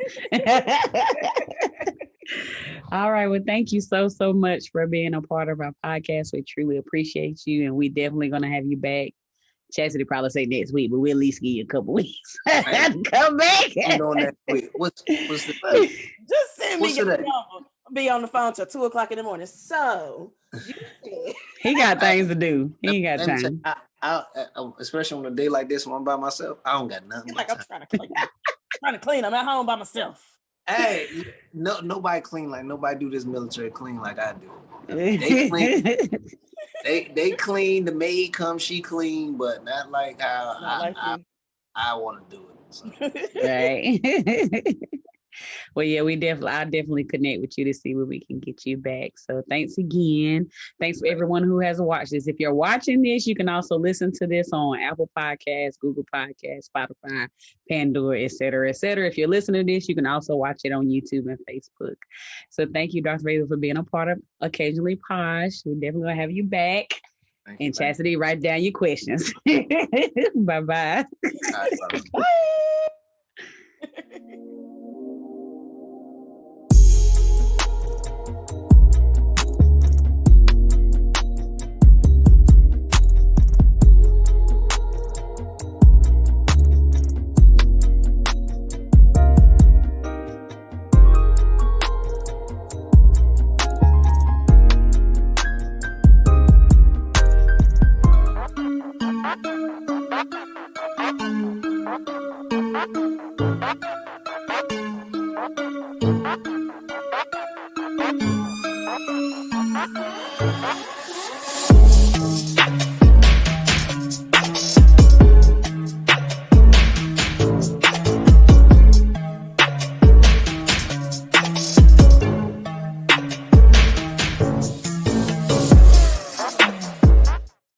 All right. Well, thank you so much for being a part of our podcast. We truly appreciate you, and we definitely gonna have you back. Chastity probably say next week, but we'll at least give you a couple weeks. Come back. You know, next week. What's the Just send me your number. be on the phone till 2:00 in the morning. So you said He got things to do. He ain't got Let me tell time. you, especially on a day like this when I'm by myself, I don't got nothing. he's But like, I'm trying to clean. I'm at home by myself. hey, nobody clean like nobody do this military clean like I do. I mean, they clean. They clean. The maid comes, she clean, but not like how Not like you. I want to do it. So. Right. Well, yeah, I definitely connect with you to see where we can get you back. So thanks again. Thanks for everyone who has watched this. If you're watching this, you can also listen to this on Apple Podcasts, Google Podcasts, Spotify, Pandora, et cetera, et cetera. If you're listening to this, you can also watch it on YouTube and Facebook. So thank you, Darth Vader, for being a part of Occasionally Posh. We're definitely going to have you back. And Chastity, write down your questions. Bye-bye. All right, bye. Bye.